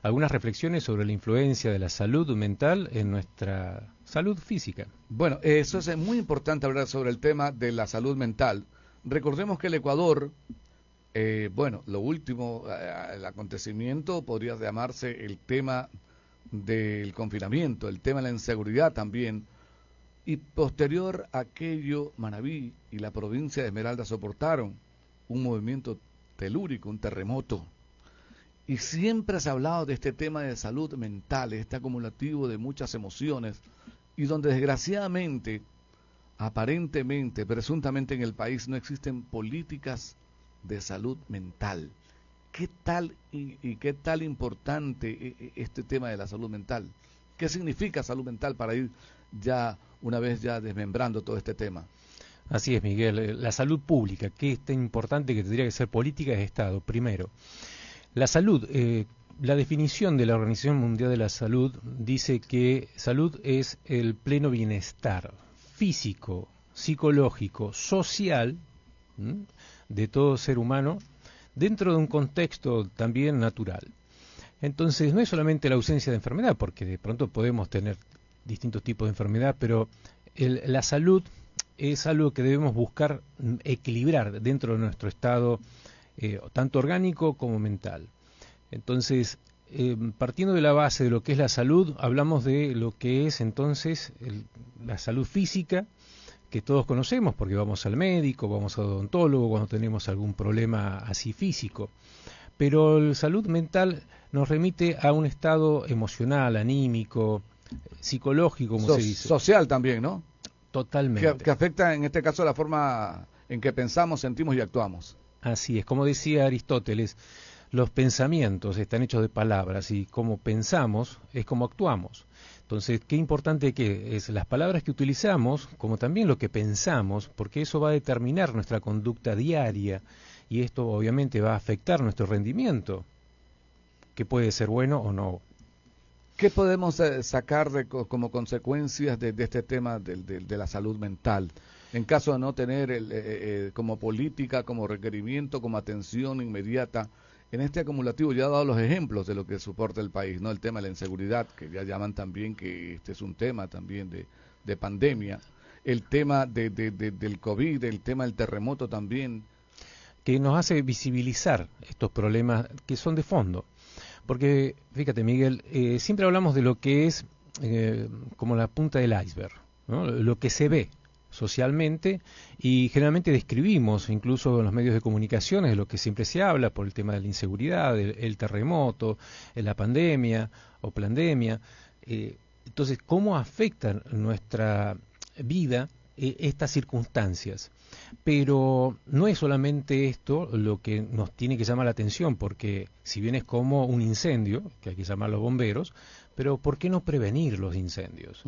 algunas reflexiones sobre la influencia de la salud mental en nuestra salud física. Bueno, eso es muy importante hablar sobre el tema de la salud mental. Recordemos que el Ecuador, bueno, lo último, el acontecimiento podría llamarse el tema del confinamiento, el tema de la inseguridad también, y posterior a aquello, Manabí y la provincia de Esmeralda soportaron un movimiento telúrico, un terremoto, y siempre se ha hablado de este tema de salud mental, este acumulativo de muchas emociones, y donde desgraciadamente, aparentemente, presuntamente en el país no existen políticas de salud mental. ¿Qué tal y qué tal importante este tema de la salud mental? ¿Qué significa salud mental para ir ya una vez ya desmembrando todo este tema? Así es, Miguel. La salud pública, que es tan importante que tendría que ser política de Estado, primero. La salud, la definición de la Organización Mundial de la Salud dice que salud es el pleno bienestar físico, psicológico, social, de todo ser humano, dentro de un contexto también natural. Entonces, no es solamente la ausencia de enfermedad, porque de pronto podemos tener distintos tipos de enfermedad, pero la salud es algo que debemos buscar equilibrar dentro de nuestro estado, tanto orgánico como mental. Entonces, partiendo de la base de lo que es la salud, hablamos de lo que es entonces la salud física, que todos conocemos porque vamos al médico, vamos al odontólogo cuando tenemos algún problema así físico. Pero la salud mental nos remite a un estado emocional, anímico, psicológico, como se dice. Social también, ¿no? Totalmente. Que afecta en este caso la forma en que pensamos, sentimos y actuamos. Así es, como decía Aristóteles, los pensamientos están hechos de palabras y como pensamos es como actuamos. Entonces, qué importante que es las palabras que utilizamos, como también lo que pensamos, porque eso va a determinar nuestra conducta diaria y esto obviamente va a afectar nuestro rendimiento, que puede ser bueno o no. ¿Qué podemos sacar como consecuencias de este tema de la salud mental? En caso de no tener como política, como requerimiento, como atención inmediata, en este acumulativo ya he dado los ejemplos de lo que soporta el país, ¿no? El tema de la inseguridad, que ya llaman también que este es un tema también de pandemia, el tema del COVID, el tema del terremoto también. Que nos hace visibilizar estos problemas que son de fondo. Porque, fíjate Miguel, siempre hablamos de lo que es como la punta del iceberg, ¿no? Lo que se ve socialmente y generalmente describimos, incluso en los medios de comunicaciones, de lo que siempre se habla por el tema de la inseguridad, el terremoto, la pandemia o plandemia. Entonces, ¿cómo afectan nuestra vida estas circunstancias? Pero no es solamente esto lo que nos tiene que llamar la atención, porque si bien es como un incendio, que hay que llamar a los bomberos, pero ¿por qué no prevenir los incendios?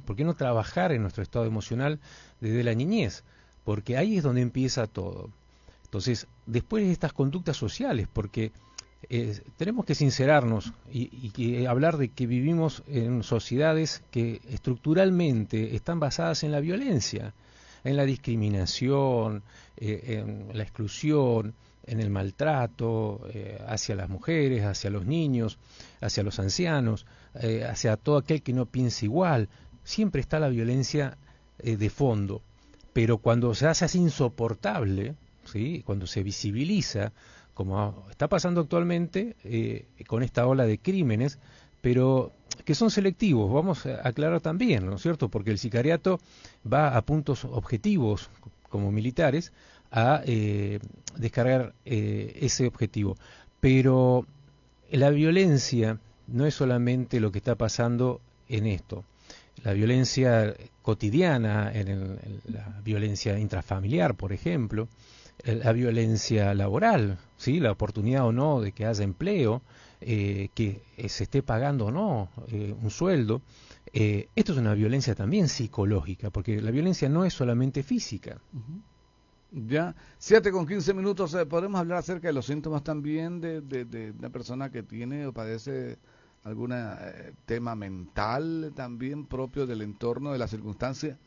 ¿Por qué no trabajar en nuestro estado emocional desde la niñez? Porque ahí es donde empieza todo. Entonces, después de estas conductas sociales, porque tenemos que sincerarnos y hablar de que vivimos en sociedades que estructuralmente están basadas en la violencia, en la discriminación, en la exclusión, en el maltrato hacia las mujeres, hacia los niños, hacia los ancianos, hacia todo aquel que no piensa igual. Siempre está la violencia de fondo, pero cuando se hace así insoportable, ¿sí? Cuando se visibiliza, como está pasando actualmente con esta ola de crímenes, pero que son selectivos, vamos a aclarar también, ¿no es cierto? Porque el sicariato va a puntos objetivos, como militares, a descargar ese objetivo. Pero la violencia no es solamente lo que está pasando en esto. La violencia cotidiana, en la violencia intrafamiliar, por ejemplo, la violencia laboral, ¿sí? La oportunidad o no de que haya empleo, que se esté pagando o no un sueldo. Esto es una violencia también psicológica, porque la violencia no es solamente física. Ya, 7:15, podemos hablar acerca de los síntomas también de una persona que tiene o padece algún tema mental también propio del entorno, de la circunstancia.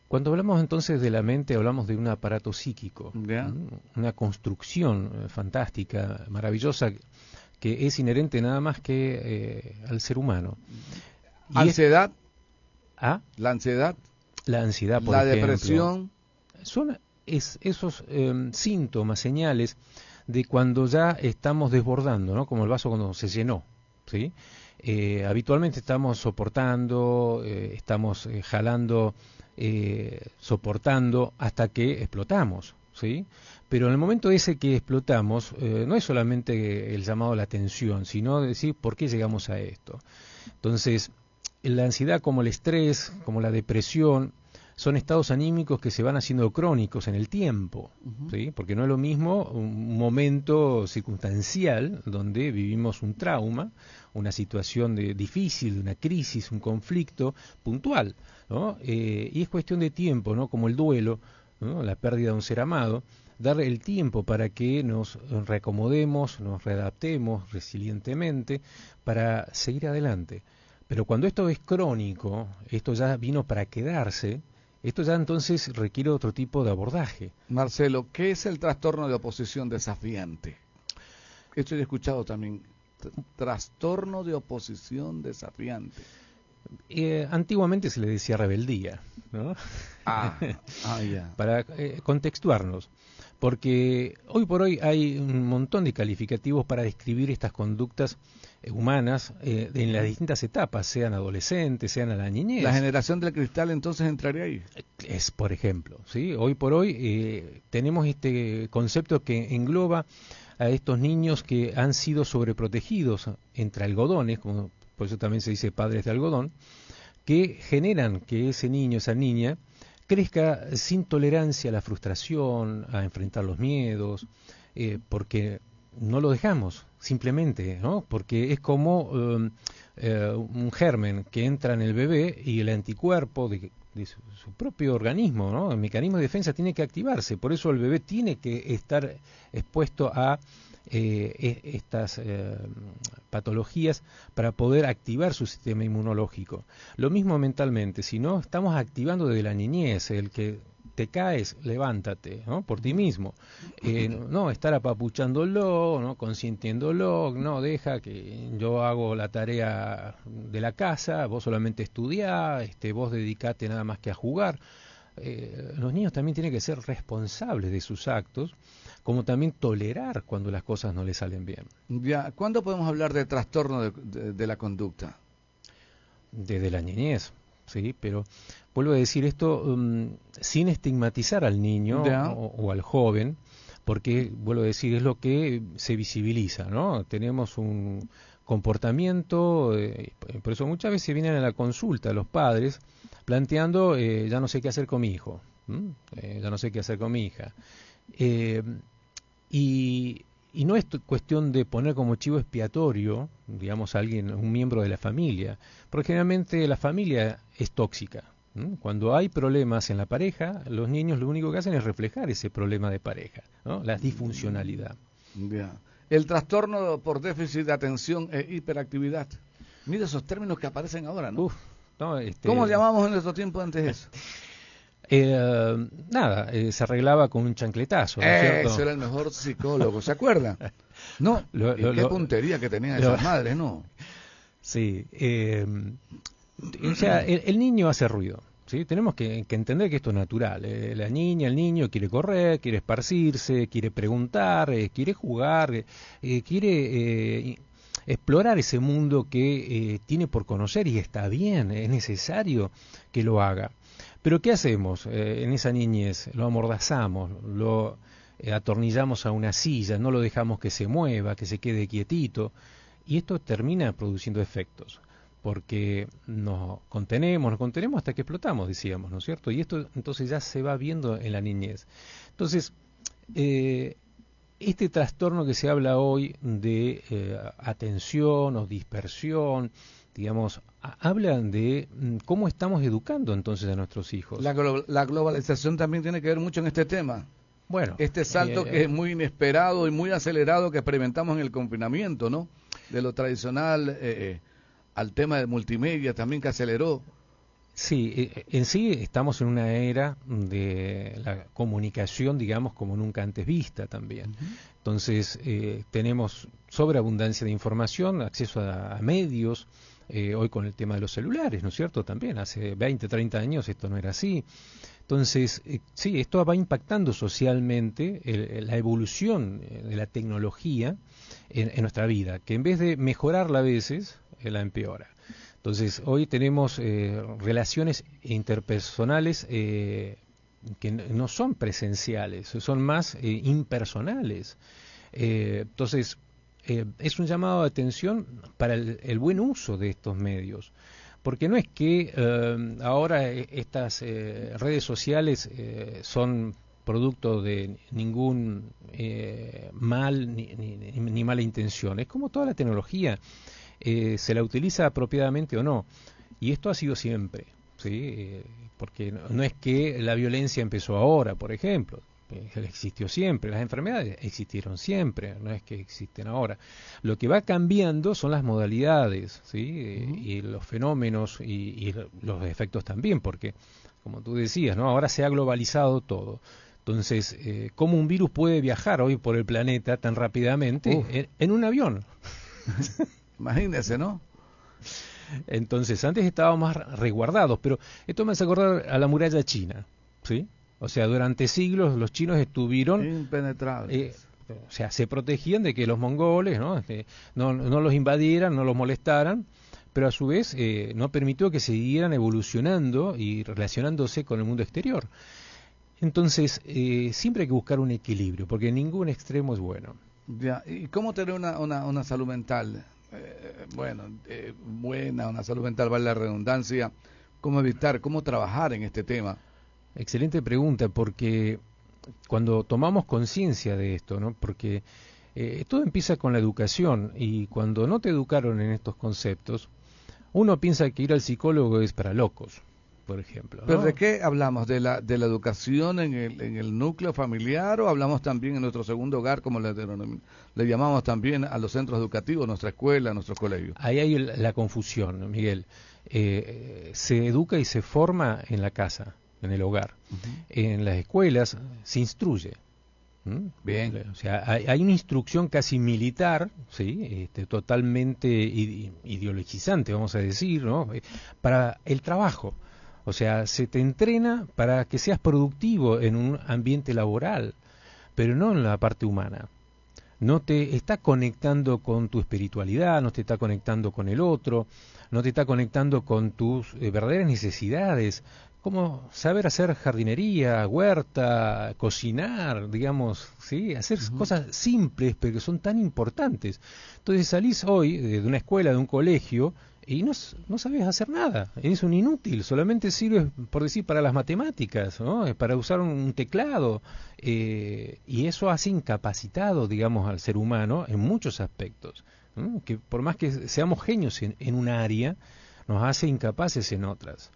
Cuando hablamos entonces de la mente, hablamos de un aparato psíquico, ¿Ya? una construcción fantástica, maravillosa, que es inherente nada más que al ser humano. Y ¿Ansiedad? ¿Ah? ¿La ansiedad? La ansiedad, por ¿La ejemplo. depresión? Son esos síntomas, señales de cuando ya estamos desbordando, ¿no? Como el vaso cuando se llenó, ¿sí? Habitualmente estamos soportando, estamos jalando, soportando hasta que explotamos, ¿sí? Pero en el momento ese que explotamos, no es solamente el llamado a la atención, sino decir por qué llegamos a esto. Entonces, la ansiedad, como el estrés, como la depresión, son estados anímicos que se van haciendo crónicos en el tiempo, ¿sí? Porque no es lo mismo un momento circunstancial donde vivimos un trauma, una situación difícil, una crisis, un conflicto puntual, ¿no? Y es cuestión de tiempo, ¿no? Como el duelo, ¿no? La pérdida de un ser amado, dar el tiempo para que nos reacomodemos, nos readaptemos resilientemente para seguir adelante. Pero cuando esto es crónico, esto ya vino para quedarse, esto ya entonces requiere otro tipo de abordaje. Marcelo, ¿qué es el trastorno de oposición desafiante? Esto he escuchado también. Trastorno de oposición desafiante. Antiguamente se le decía rebeldía, ¿no? Ya. Para contextuarnos. Porque hoy por hoy hay un montón de calificativos para describir estas conductas humanas en las distintas etapas, sean adolescentes, sean a la niñez. ¿La generación del cristal entonces entraría ahí? Es, por ejemplo, ¿sí? Hoy por hoy tenemos este concepto que engloba a estos niños que han sido sobreprotegidos entre algodones, como por eso también se dice padres de algodón, que generan que ese niño, esa niña, crezca sin tolerancia a la frustración, a enfrentar los miedos, porque no lo dejamos, simplemente, ¿no? Porque es como un germen que entra en el bebé y el anticuerpo de su propio organismo, ¿no? El mecanismo de defensa tiene que activarse, por eso el bebé tiene que estar expuesto a estas patologías para poder activar su sistema inmunológico. Lo mismo mentalmente, si no estamos activando desde la niñez, el que te caes, levántate, ¿no? Por ti mismo. No estar apapuchándolo, ¿no? Consintiéndolo, no, deja que yo hago la tarea de la casa, vos solamente estudiá, vos dedicate nada más que a jugar. Los niños también tienen que ser responsables de sus actos, como también tolerar cuando las cosas no les salen bien. Ya, ¿cuándo podemos hablar de trastorno de la conducta? Desde la niñez, sí, pero vuelvo a decir esto sin estigmatizar al niño o al joven, porque, vuelvo a decir, es lo que se visibiliza, ¿no? Tenemos un comportamiento, por eso muchas veces vienen a la consulta los padres planteando, ya no sé qué hacer con mi hijo, ya no sé qué hacer con mi hija. Y no es cuestión de poner como chivo expiatorio, digamos, a alguien, un miembro de la familia, porque generalmente la familia es tóxica. Cuando hay problemas en la pareja, los niños lo único que hacen es reflejar ese problema de pareja, ¿no? La disfuncionalidad. Ya. El trastorno por déficit de atención e hiperactividad. Mira esos términos que aparecen ahora, ¿no? ¿No? ¿Cómo llamamos en nuestro tiempo antes eso? Se arreglaba con un chancletazo, ¿no es cierto? Eso era el mejor psicólogo, ¿se acuerdan? No, qué puntería que tenían esas madres, ¿no? Sí, o sea, el niño hace ruido, ¿sí? Tenemos que entender que esto es natural. La niña, el niño quiere correr, quiere esparcirse, quiere preguntar, quiere jugar, quiere explorar ese mundo que tiene por conocer y está bien, es necesario que lo haga. Pero ¿qué hacemos en esa niñez? Lo amordazamos, lo atornillamos a una silla, no lo dejamos que se mueva, que se quede quietito, y esto termina produciendo efectos, porque nos contenemos hasta que explotamos, decíamos, ¿no es cierto? Y esto entonces ya se va viendo en la niñez. Entonces, este trastorno que se habla hoy de atención o dispersión, digamos, hablan de cómo estamos educando entonces a nuestros hijos. La globalización también tiene que ver mucho en este tema. Bueno, este salto que es muy inesperado y muy acelerado que experimentamos en el confinamiento, ¿no? De lo tradicional al tema del multimedia también que aceleró. Sí, en sí estamos en una era de la comunicación, digamos, como nunca antes vista también. Ujú. Entonces, tenemos sobreabundancia de información, acceso a medios, hoy con el tema de los celulares, ¿no es cierto? También hace 20, 30 años esto no era así. Entonces, sí, esto va impactando socialmente la evolución de la tecnología en nuestra vida, que en vez de mejorarla a veces, la empeora. Entonces, hoy tenemos relaciones interpersonales que no son presenciales, son más impersonales. Entonces, es un llamado de atención para el buen uso de estos medios. Porque no es que ahora estas redes sociales son producto de ningún mal ni mala intención. Es como toda la tecnología, se la utiliza apropiadamente o no. Y esto ha sido siempre, ¿sí? Porque no es que la violencia empezó ahora, por ejemplo. Existió siempre, las enfermedades existieron siempre, no es que existen ahora. Lo que va cambiando son las modalidades, ¿sí? Y los fenómenos y los efectos también, porque, como tú decías, ¿no? Ahora se ha globalizado todo. Entonces, ¿cómo un virus puede viajar hoy por el planeta tan rápidamente en un avión? Imagínese, ¿no? Entonces, antes estábamos más resguardados, pero esto me hace acordar a la muralla china, ¿sí? O sea, durante siglos los chinos estuvieron, Impenetrables. o sea, se protegían de que los mongoles, ¿no? No los invadieran, no los molestaran, pero a su vez no permitió que siguieran evolucionando y relacionándose con el mundo exterior. Entonces, siempre hay que buscar un equilibrio, porque ningún extremo es bueno. Ya. ¿Y cómo tener una salud mental? Buena, una salud mental, vale la redundancia. ¿Cómo evitar, cómo trabajar en este tema? Excelente pregunta, porque cuando tomamos conciencia de esto, ¿no? Porque todo empieza con la educación y cuando no te educaron en estos conceptos, uno piensa que ir al psicólogo es para locos, por ejemplo, ¿Pero ¿no? de qué hablamos? ¿De la educación en el núcleo familiar o hablamos también en nuestro segundo hogar, como le llamamos también a los centros educativos, nuestra escuela, nuestros colegios? Ahí hay la confusión, Miguel. Se educa y se forma en la casa, en el hogar. Ujú. En las escuelas se instruye. ¿Mm? Bien. O sea, hay una instrucción casi militar, ¿sí? Totalmente ideologizante, vamos a decir, ¿no? Para el trabajo. O sea, se te entrena para que seas productivo en un ambiente laboral, pero no en la parte humana. No te está conectando con tu espiritualidad, no te está conectando con el otro, no te está conectando con tus verdaderas necesidades, como saber hacer jardinería, huerta, cocinar, digamos, ¿sí? Hacer Ujú. cosas simples, pero que son tan importantes. Entonces salís hoy de una escuela, de un colegio, y no sabes hacer nada, eres un inútil, solamente sirves, por decir, para las matemáticas, ¿no? Para usar un teclado, y eso hace incapacitado, digamos, al ser humano en muchos aspectos, ¿no? Que por más que seamos genios en un área, nos hace incapaces en otras.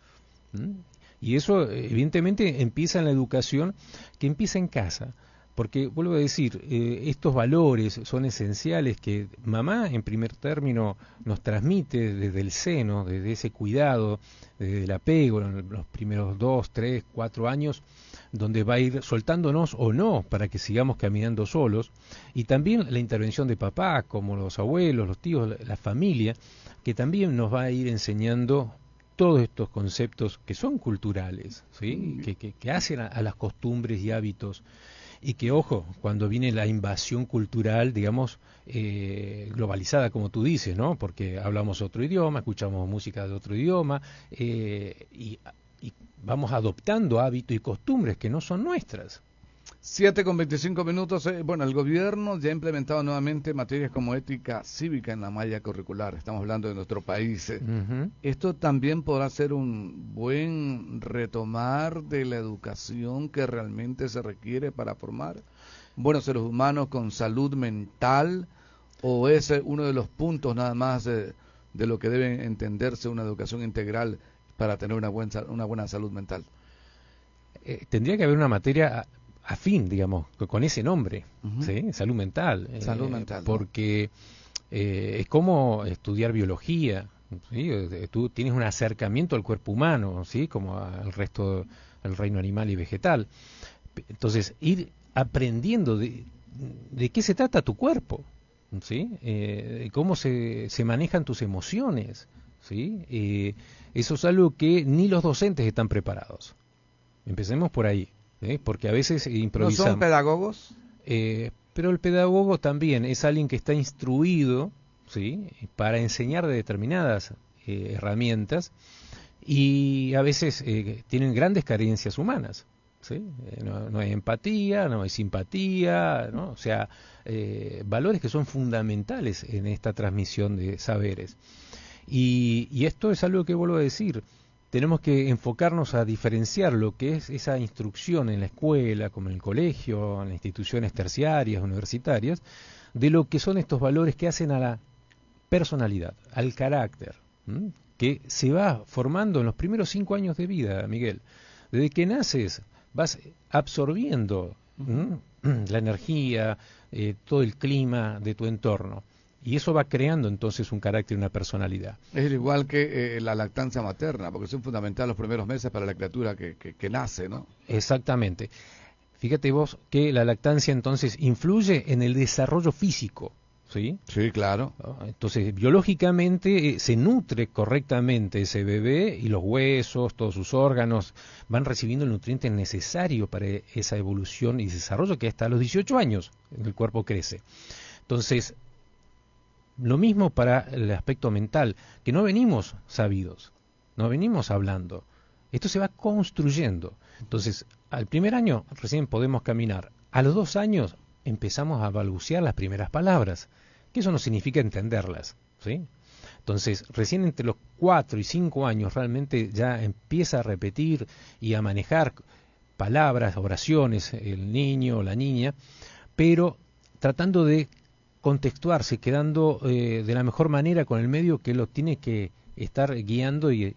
¿Mm? Y eso, evidentemente, empieza en la educación, que empieza en casa. Porque, vuelvo a decir, estos valores son esenciales que mamá, en primer término, nos transmite desde el seno, desde ese cuidado, desde el apego, en los primeros 2, 3, 4 años, donde va a ir soltándonos o no para que sigamos caminando solos. Y también la intervención de papá, como los abuelos, los tíos, la familia, que también nos va a ir enseñando todos estos conceptos que son culturales, ¿sí? Que hacen a las costumbres y hábitos. Y que, ojo, cuando viene la invasión cultural, digamos, globalizada, como tú dices, ¿no? Porque hablamos otro idioma, escuchamos música de otro idioma, y vamos adoptando hábitos y costumbres que no son nuestras. 7:25. Bueno, el gobierno ya ha implementado nuevamente materias como ética cívica en la malla curricular. Estamos hablando de nuestro país. Ujú. Esto también podrá ser un buen retomar de la educación que realmente se requiere para formar buenos seres humanos con salud mental, o es uno de los puntos nada más de lo que debe entenderse una educación integral para tener una buena salud mental. Tendría que haber una materia afín, digamos, con ese nombre, Ujú. ¿sí? Salud mental. Salud mental, ¿no? Porque es como estudiar biología, ¿sí? Tú tienes un acercamiento al cuerpo humano, ¿sí? Como al resto del reino animal y vegetal. Entonces, ir aprendiendo de qué se trata tu cuerpo, ¿sí? De cómo se manejan tus emociones, ¿sí? Eso es algo que ni los docentes están preparados. Empecemos por ahí, ¿sí? Porque a veces ¿No son improvisamos. pedagogos? Pero el pedagogo también es alguien que está instruido, ¿sí? Para enseñar de determinadas herramientas y a veces tienen grandes carencias humanas. ¿Sí? No hay empatía, no hay simpatía, ¿no? O sea, valores que son fundamentales en esta transmisión de saberes. Y esto es algo que vuelvo a decir, tenemos que enfocarnos a diferenciar lo que es esa instrucción en la escuela, como en el colegio, en las instituciones terciarias, universitarias, de lo que son estos valores que hacen a la personalidad, al carácter, ¿m? Que se va formando en los primeros 5 años de vida, Miguel. Desde que naces vas absorbiendo la energía, todo el clima de tu entorno. Y eso va creando entonces un carácter y una personalidad. Es igual que la lactancia materna, porque son fundamentales los primeros meses para la criatura que nace, ¿no? Exactamente. Fíjate vos que la lactancia entonces influye en el desarrollo físico, ¿sí? Sí, claro. Entonces, biológicamente se nutre correctamente ese bebé y los huesos, todos sus órganos van recibiendo el nutriente necesario para esa evolución y desarrollo que hasta los 18 años el cuerpo crece. Entonces, lo mismo para el aspecto mental, que no venimos sabidos, no venimos hablando. Esto se va construyendo. Entonces, al primer año recién podemos caminar. A los 2 años empezamos a balbucear las primeras palabras, que eso no significa entenderlas, ¿sí? Entonces, recién entre los 4 y 5 años realmente ya empieza a repetir y a manejar palabras, oraciones, el niño o la niña, pero tratando de contextuarse, quedando de la mejor manera con el medio que lo tiene que estar guiando y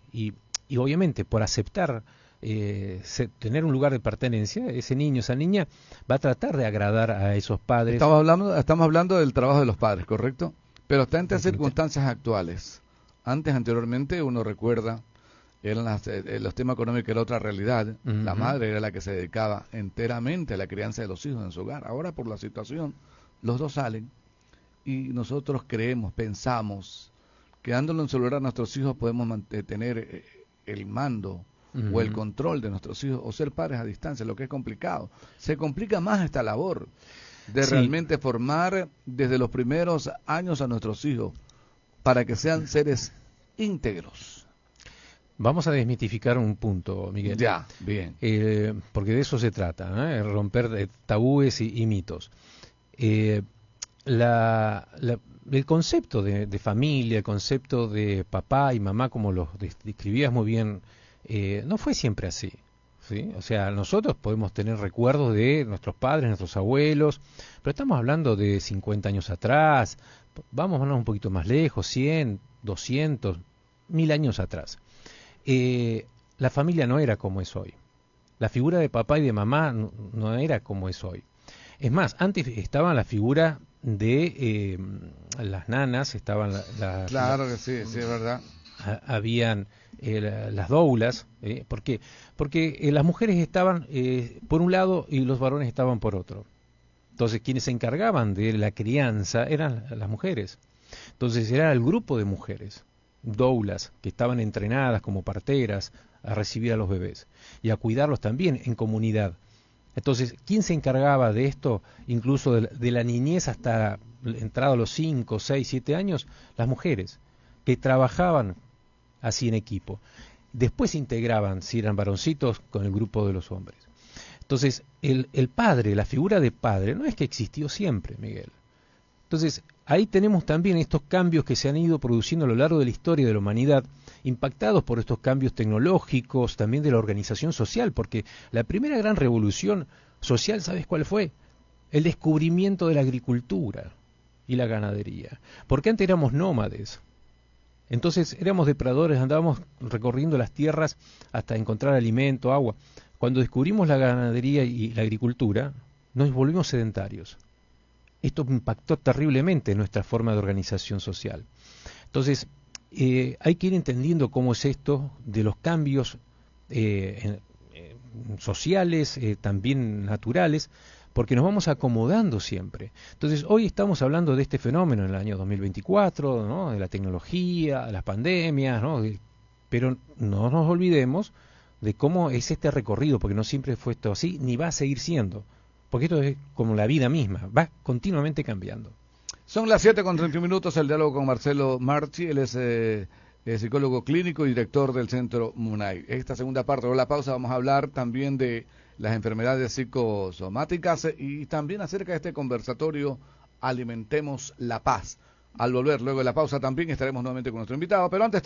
obviamente por aceptar tener un lugar de pertenencia, ese niño, esa niña va a tratar de agradar a esos padres. Estamos hablando del trabajo de los padres, ¿correcto? Pero está entre circunstancias actuales. Anteriormente, uno recuerda, los temas económicos era otra realidad. La madre era la que se dedicaba enteramente a la crianza de los hijos en su hogar. Ahora, por la situación, los dos salen y nosotros creemos, pensamos, que dándole un celular a nuestros hijos podemos tener el mando o el control de nuestros hijos o ser padres a distancia, lo que es complicado. Se complica más esta labor de realmente formar desde los primeros años a nuestros hijos para que sean seres íntegros. Vamos a desmitificar un punto, Miguel. Ya, bien. Porque de eso se trata, ¿no? Romper tabúes y mitos. El concepto de familia, el concepto de papá y mamá, como lo describías muy bien, no fue siempre así, ¿sí? O sea, nosotros podemos tener recuerdos de nuestros padres, nuestros abuelos, pero estamos hablando de 50 años atrás, vamos un poquito más lejos, 100, 200, 1000 años atrás. La familia no era como es hoy. La figura de papá y de mamá no era como es hoy. Es más, antes estaba la figura de las nanas, estaban claro que sí, sí, es verdad. Habían las doulas, ¿por qué? Porque las mujeres estaban por un lado y los varones estaban por otro. Entonces, quienes se encargaban de la crianza eran las mujeres. Entonces, era el grupo de mujeres, doulas, que estaban entrenadas como parteras a recibir a los bebés y a cuidarlos también en comunidad. Entonces, ¿quién se encargaba de esto, incluso de la niñez hasta entrado a los 5, 6, 7 años? Las mujeres, que trabajaban así en equipo. Después se integraban, si eran varoncitos, con el grupo de los hombres. Entonces, el padre, la figura de padre, no es que existió siempre, Miguel. Entonces, ahí tenemos también estos cambios que se han ido produciendo a lo largo de la historia de la humanidad, impactados por estos cambios tecnológicos, también de la organización social, porque la primera gran revolución social, ¿sabes cuál fue? El descubrimiento de la agricultura y la ganadería. Porque antes éramos nómades. Entonces éramos depredadores, andábamos recorriendo las tierras hasta encontrar alimento, agua. Cuando descubrimos la ganadería y la agricultura, nos volvimos sedentarios. Esto impactó terriblemente en nuestra forma de organización social. Entonces, hay que ir entendiendo cómo es esto de los cambios sociales, también naturales, porque nos vamos acomodando siempre. Entonces, hoy estamos hablando de este fenómeno en el año 2024, ¿no? De la tecnología, las pandemias, ¿no? Pero no nos olvidemos de cómo es este recorrido, porque no siempre fue esto así, ni va a seguir siendo, porque esto es como la vida misma, va continuamente cambiando. Son las 7:31, el diálogo con Marcelo Marchi, él es psicólogo clínico y director del Centro MUNAI. Esta segunda parte de la pausa vamos a hablar también de las enfermedades psicosomáticas y también acerca de este conversatorio Alimentemos la Paz. Al volver luego de la pausa también estaremos nuevamente con nuestro invitado, pero antes